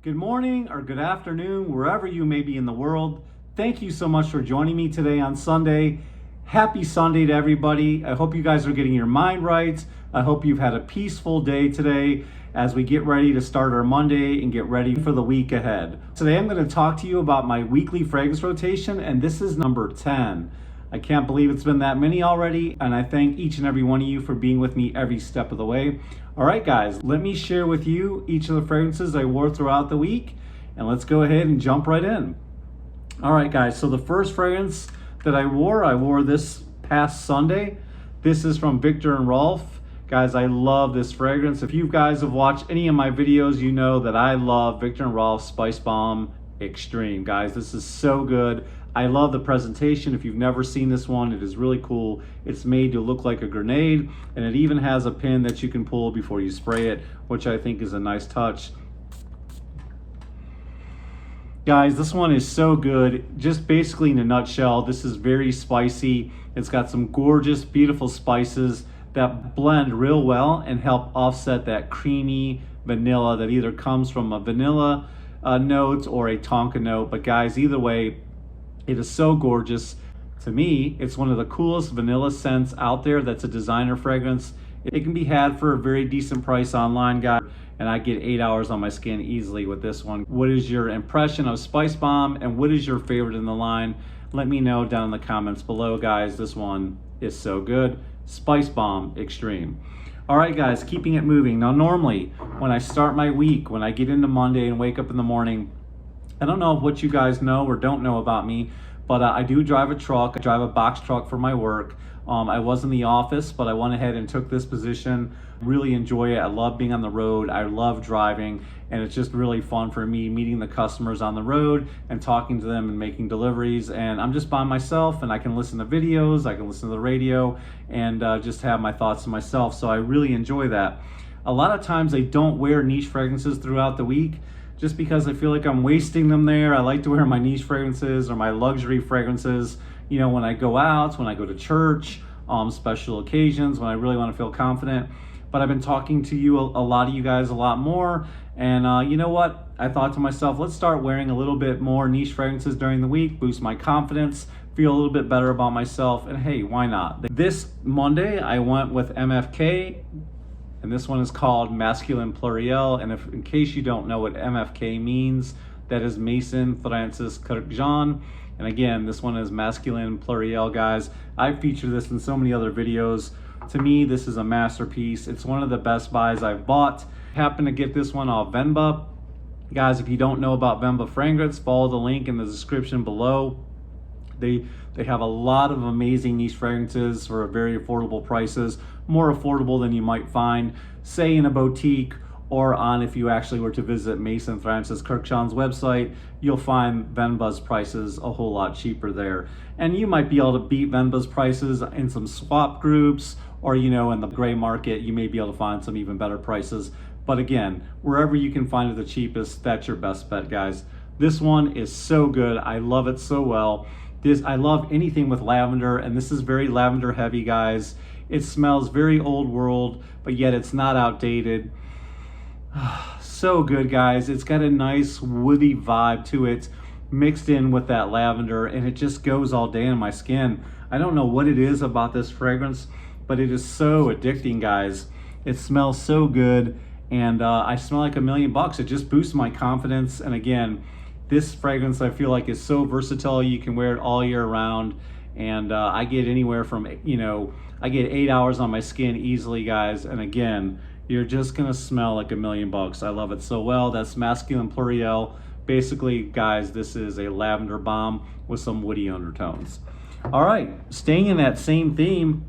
Good morning or good afternoon, wherever you may be in the world. Thank you so much for joining me today on Sunday. Happy Sunday to everybody. I hope you guys are getting your mind right. I hope you've had a peaceful day today as we get ready to start our Monday and get ready for the week ahead. Today I'm going to talk to you about my weekly fragrance rotation, and this is number 10. I can't believe it's been that many already, and I thank each and every one of you for being with me every step of the way. All right, guys, let me share with you each of the fragrances I wore throughout the week, and let's go ahead and jump right in. All right, guys, so the first fragrance that I wore this past Sunday. This is from Viktor and Rolf. Guys, I love this fragrance. If you guys have watched any of my videos, you know that I love Viktor and Rolf Spicebomb Extreme. Guys, this is so good. I love the presentation. If you've never seen this one, it is really cool. It's made to look like a grenade, and it even has a pin that you can pull before you spray it, which I think is a nice touch. Guys, this one is so good. Just basically in a nutshell, this is very spicy. It's got some gorgeous, beautiful spices that blend real well and help offset that creamy vanilla that either comes from a vanilla note or a tonka note. But guys, either way, it is so gorgeous. To me, it's one of the coolest vanilla scents out there that's a designer fragrance. It can be had for a very decent price online, guys, and I get 8 hours on my skin easily with this one. What is your impression of Spicebomb, and what is your favorite in the line? Let me know down in the comments below, guys. This one is so good. Spicebomb Extreme. All right, guys, keeping it moving. Now, normally, when I start my week, when I get into Monday and wake up in the morning, I don't know what you guys know or don't know about me, but I do drive a truck. I drive a box truck for my work. I was in the office, but I went ahead and took this position. Really enjoy it. I love being on the road. I love driving, and it's just really fun for me meeting the customers on the road and talking to them and making deliveries. And I'm just by myself, and I can listen to videos, I can listen to the radio, and just have my thoughts to myself. So I really enjoy that. A lot of times I don't wear niche fragrances throughout the week, just because I feel like I'm wasting them there. I like to wear my niche fragrances or my luxury fragrances, you know, when I go out, when I go to church, special occasions, when I really want to feel confident. But I've been talking to you, a lot of you guys, a lot more. And you know what? I thought to myself, let's start wearing a little bit more niche fragrances during the week, boost my confidence, feel a little bit better about myself. And hey, why not? This Monday, I went with MFK. And this one is called Masculine Pluriel. And if, in case you don't know what MFK means, that is Mason Francis Kirkjan. And again, this one is Masculine Pluriel, guys. I feature this in so many other videos. To me, this is a masterpiece. It's one of the best buys I've bought. Happened to get this one off Venba. Guys, if you don't know about Venba fragrance, follow the link in the description below. They have a lot of amazing niche fragrances for very affordable prices, more affordable than you might find, say, in a boutique, or on if you actually were to visit Mason Francis Kirkjan's website, you'll find Venba's prices a whole lot cheaper there. And you might be able to beat Venba's prices in some swap groups, or, you know, in the gray market, you may be able to find some even better prices. But again, wherever you can find it the cheapest, that's your best bet, guys. This one is so good. I love it so well. I love anything with lavender, and this is very lavender heavy, guys. It smells very old world, but yet it's not outdated. So good, guys. It's got a nice woody vibe to it, mixed in with that lavender, and it just goes all day on my skin. I don't know what it is about this fragrance, but it is so addicting, guys. It smells so good, and I smell like $1,000,000. It just boosts my confidence. And again, this fragrance I feel like is so versatile. You can wear it all year round, and I get anywhere from, you know, I get 8 hours on my skin easily, guys. And again, you're just gonna smell like $1,000,000. I love it so well. That's Masculine Pluriel. Basically, guys, this is a lavender bomb with some woody undertones. All right, staying in that same theme,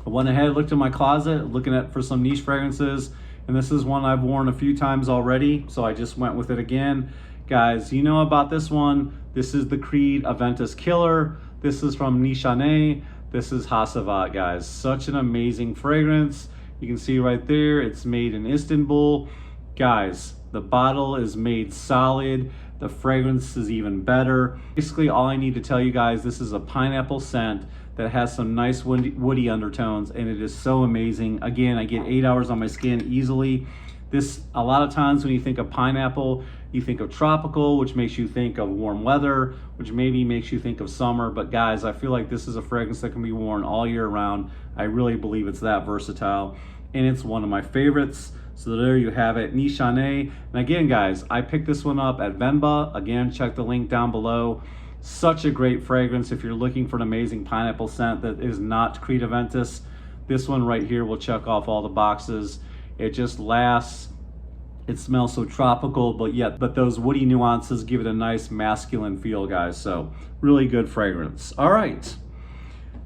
I went ahead, looked in my closet, looking for some niche fragrances, and this is one I've worn a few times already, so I just went with it again. Guys, you know about this one. This is the Creed Aventus Killer. This is from Nishane. This is Hacivat, guys. Such an amazing fragrance. You can see right there, it's made in Istanbul. Guys, the bottle is made solid. The fragrance is even better. Basically, all I need to tell you guys, this is a pineapple scent that has some nice woody undertones, and it is so amazing. Again, I get 8 hours on my skin easily. This, a lot of times when you think of pineapple, you think of tropical, which makes you think of warm weather, which maybe makes you think of summer. But guys, I feel like this is a fragrance that can be worn all year round. I really believe it's that versatile, and it's one of my favorites. So there you have it, Nishane. And again, guys, I picked this one up at Venba. Again, check the link down below. Such a great fragrance if you're looking for an amazing pineapple scent that is not Creed Aventus. This one right here will check off all the boxes. It just lasts. It smells so tropical, but those woody nuances give it a nice masculine feel, guys. So really good fragrance. All right,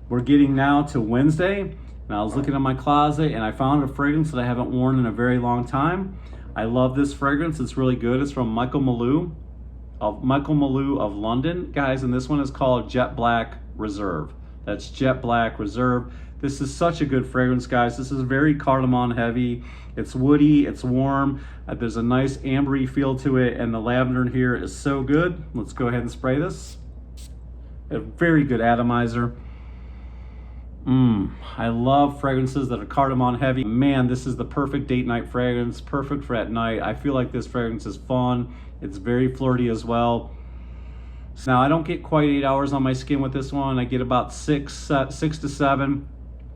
we're getting now to Wednesday, and I was looking in my closet and I found a fragrance that I haven't worn in a very long time. I love this fragrance. It's really good. It's from Malou of London, guys, and this one is called Jet Black Reserve. That's Jet Black Reserve. This is such a good fragrance, guys. This is very cardamom heavy. It's woody, it's warm. There's a nice ambery feel to it, and the lavender in here is so good. Let's go ahead and spray this. A very good atomizer. I love fragrances that are cardamom heavy. Man, this is the perfect date night fragrance, perfect for at night. I feel like this fragrance is fun. It's very flirty as well. Now, I don't get quite 8 hours on my skin with this one. I get about six to seven.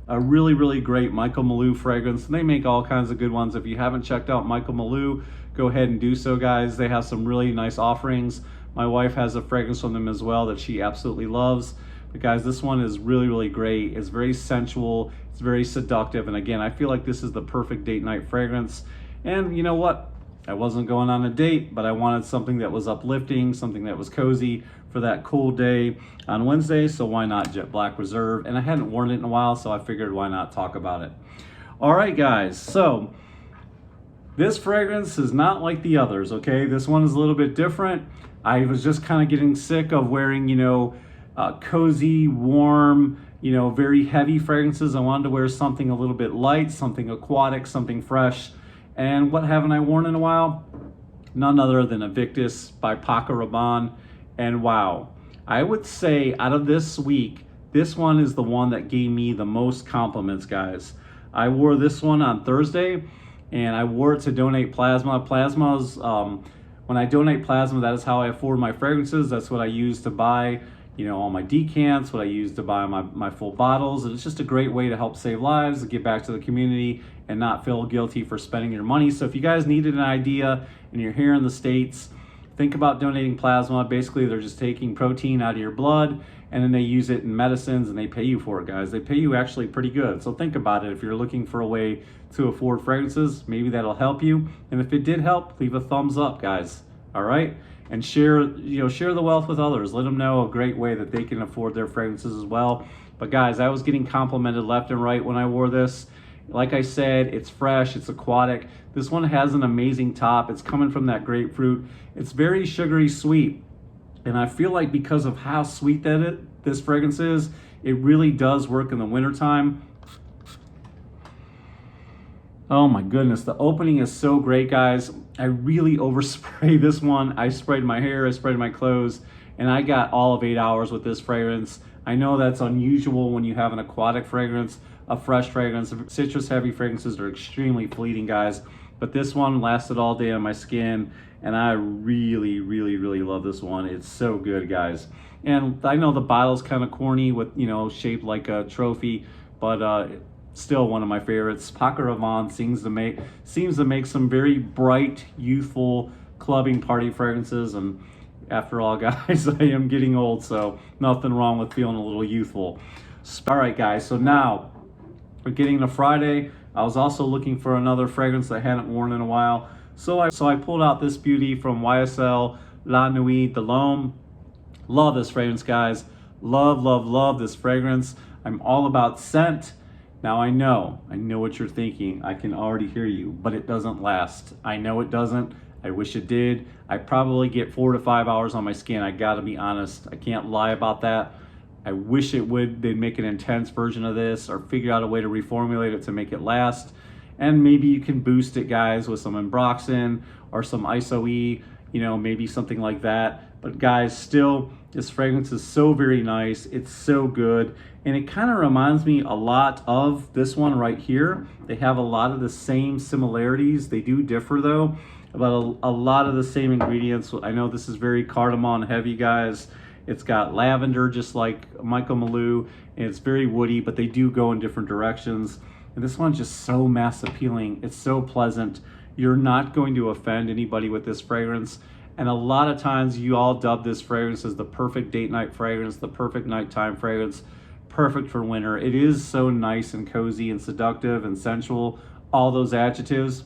A really, really great Malou fragrance. And they make all kinds of good ones. If you haven't checked out Malou, go ahead and do so, guys. They have some really nice offerings. My wife has a fragrance from them as well that she absolutely loves. But guys, this one is really, really great. It's very sensual. It's very seductive. And again, I feel like this is the perfect date night fragrance. And you know what? I wasn't going on a date, but I wanted something that was uplifting, something that was cozy for that cool day on Wednesday. So why not Jet Black Reserve? And I hadn't worn it in a while, so I figured why not talk about it. All right, guys. So this fragrance is not like the others, okay? This one is a little bit different. I was just kind of getting sick of wearing, cozy, warm, very heavy fragrances. I wanted to wear something a little bit light, something aquatic, something fresh. And what haven't I worn in a while? None other than Aventus by Paco Rabanne. And wow, I would say out of this week, this one is the one that gave me the most compliments, guys. I wore this one on Thursday, and I wore it to donate plasma. Plasma's, when I donate plasma, that is how I afford my fragrances. That's what I use to buy, all my decants, what I use to buy my full bottles. And it's just a great way to help save lives, to give back to the community, and not feel guilty for spending your money. So if you guys needed an idea and you're here in the States, think about donating plasma. Basically, they're just taking protein out of your blood, and then they use it in medicines, and they pay you for it, guys. They pay you actually pretty good. So think about it. If you're looking for a way to afford fragrances, maybe that'll help you. And if it did help, leave a thumbs up, guys. All right? And share the wealth with others. Let them know a great way that they can afford their fragrances as well. But guys, I was getting complimented left and right when I wore this. Like I said, it's fresh, it's aquatic. This one has an amazing top. It's coming from that grapefruit. It's very sugary sweet. And I feel like because of how sweet this fragrance is, it really does work in the wintertime. Oh my goodness, the opening is so great, guys. I really overspray this one. I sprayed my hair, I sprayed my clothes, and I got all of 8 hours with this fragrance. I know that's unusual when you have an aquatic fragrance, a fresh fragrance. Citrus heavy fragrances are extremely fleeting, guys, but this one lasted all day on my skin, and I really, really, really love this one. It's so good, guys. And I know the bottle's kind of corny with, shaped like a trophy, but still one of my favorites. Paco Rabanne seems to make some very bright, youthful clubbing party fragrances. And after all, guys, I am getting old, so nothing wrong with feeling a little youthful. All right, guys, so now we're getting to Friday. I was also looking for another fragrance that I hadn't worn in a while. So I pulled out this beauty from YSL La Nuit de l'Homme. Love this fragrance, guys. Love, love, love this fragrance. I'm all about scent. Now I know what you're thinking. I can already hear you, but it doesn't last. I know it doesn't. I wish it did. I probably get 4 to 5 hours on my skin. I gotta be honest. I can't lie about that. I wish it would. They'd make an intense version of this or figure out a way to reformulate it to make it last. And maybe you can boost it, guys, with some Ambroxan or some ISO-E. you know, maybe something like that. But guys, still, this fragrance is so very nice. It's so good. And it kind of reminds me a lot of this one right here. They have a lot of the same similarities. They do differ though, but a lot of the same ingredients. I know this is very cardamom heavy, guys. It's got lavender, just like Michael Malou, and it's very woody, but they do go in different directions. And this one's just so mass appealing. It's so pleasant. You're not going to offend anybody with this fragrance. And a lot of times you all dub this fragrance as the perfect date night fragrance, the perfect nighttime fragrance, perfect for winter. It is so nice and cozy and seductive and sensual, all those adjectives.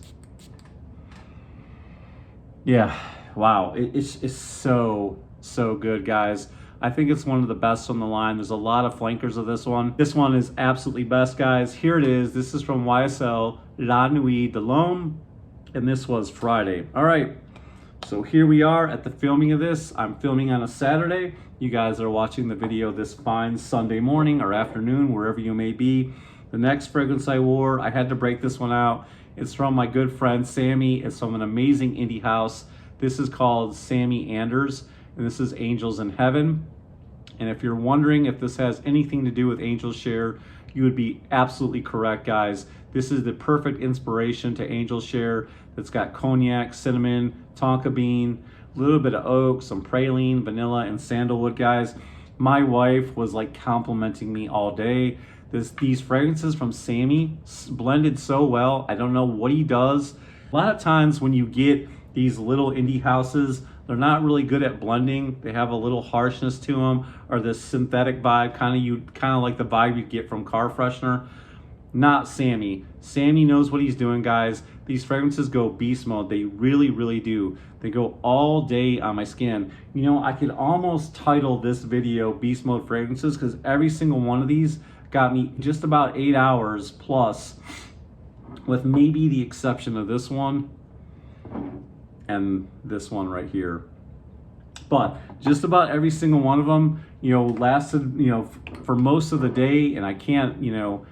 Yeah, wow, it's so good, guys. I think it's one of the best on the line. There's a lot of flankers of this one. This one is absolutely best, guys. Here it is. This is from YSL La Nuit de l'Homme, and this was Friday. All right, so here we are at the filming of this. I'm filming on a Saturday. You guys are watching the video this fine Sunday morning or afternoon, wherever you may be. The next fragrance I wore, I had to break this one out. It's from my good friend Sammy. It's from an amazing indie house. This is called Sammy Anders, and this is Angels in Heaven. And if you're wondering if this has anything to do with Angel's Share, you would be absolutely correct, guys. This is the perfect inspiration to Angel's Share. That's got cognac, cinnamon, tonka bean, a little bit of oak, some praline, vanilla, and sandalwood, guys. My wife was like complimenting me all day. These fragrances from Sammy blended so well. I don't know what he does. A lot of times when you get these little indie houses, they're not really good at blending. They have a little harshness to them, or this synthetic vibe, kind of like the vibe you get from car freshener. Not Sammy. Sammy knows what he's doing, guys. These fragrances go beast mode. They really do. They go all day on my skin. You know, I could almost title this video Beast Mode Fragrances, because every single one of these got me just about 8 hours plus, with maybe the exception of this one and this one right here. But just about every single one of them, you know, lasted, you know, for most of the day. And I can't, you know,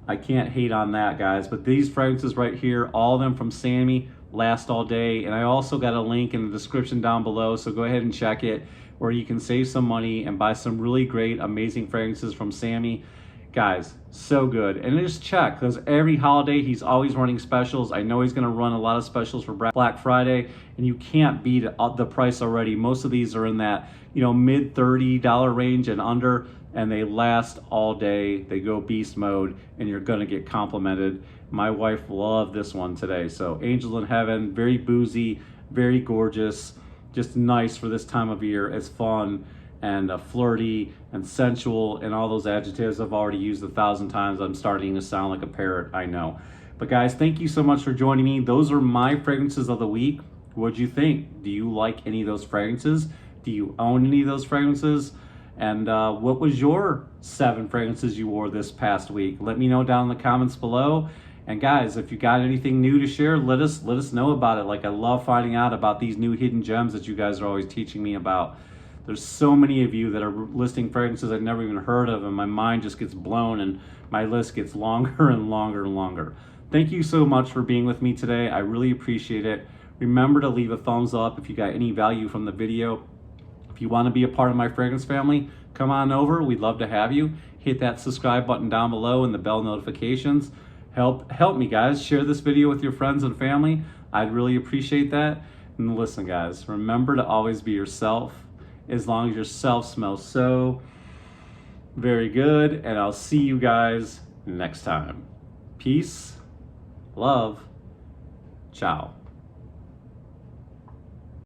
I can't hate on that, guys. But these fragrances right here, all of them from Sammy, last all day. And I also got a link in the description down below, so go ahead and check it, where you can save some money and buy some really great, amazing fragrances from Sammy. Guys, so good. And just check, because every holiday he's always running specials. I know he's going to run a lot of specials for Black Friday, and you can't beat the price already. Most of these are in that, you know, mid $30 range and under, and they last all day. They go beast mode, and you're going to get complimented. My wife loved this one today. So Angels in Heaven, very boozy, very gorgeous, just nice for this time of year. It's fun and flirty and sensual, and all those adjectives I've already used 1,000 times. I'm starting to sound like a parrot, I know. But guys, thank you so much for joining me. Those are my fragrances of the week. What'd you think? Do you like any of those fragrances? Do you own any of those fragrances? And what was your 7 fragrances you wore this past week? Let me know down in the comments below. And guys, if you got anything new to share, let us know about it. Like, I love finding out about these new hidden gems that you guys are always teaching me about. There's so many of you that are listing fragrances I've never even heard of, and my mind just gets blown and my list gets longer and longer and longer. Thank you so much for being with me today. I really appreciate it. Remember to leave a thumbs up if you got any value from the video. If you want to be a part of my fragrance family, come on over. We'd love to have you. Hit that subscribe button down below and the bell notifications. Help me, guys. Share this video with your friends and family. I'd really appreciate that. And listen, guys, remember to always be yourself, as long as yourself smells so very good. And I'll see you guys next time. Peace, love, ciao.